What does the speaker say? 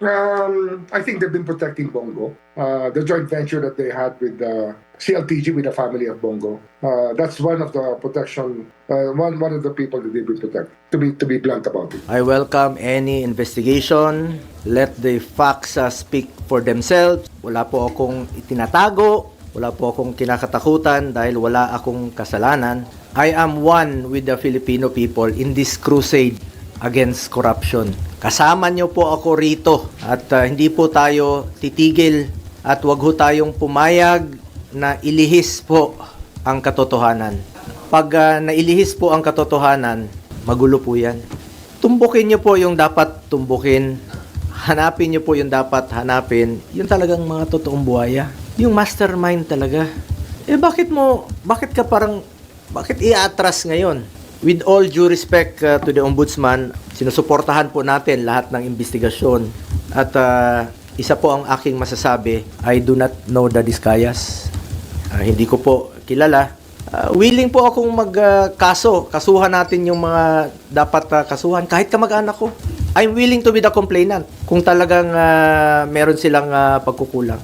I think they've been protecting Bongo. The joint venture that they had with CLTG, with the family of Bongo. That's one of the protection, one of the people that they've been protecting. To be blunt about it. I welcome any investigation. Let the facts speak for themselves. Wala po akong itinatago. Wala po akong kinakatakutan dahil wala akong kasalanan. I am one with the Filipino people in this crusade against corruption. Kasama nyo po ako rito at hindi po tayo titigil at wag ho tayong pumayag na ilihis po ang katotohanan. Pag nailihis po ang katotohanan, magulo po yan. Tumbukin nyo po yung dapat tumbukin. Hanapin nyo po yung dapat hanapin. Yung talagang mga totoong buhaya. Yung mastermind talaga. Bakit i-atras ngayon? With all due respect to the Ombudsman, sinusuportahan po natin lahat ng investigasyon. At isa po ang aking masasabi, I do not know the Discayas. Hindi ko po kilala. Willing po akong magkaso. Kasuhan natin yung mga dapat kasuhan. Kahit kamag-anak ko. I'm willing to be the complainant kung talagang meron silang pagkukulang.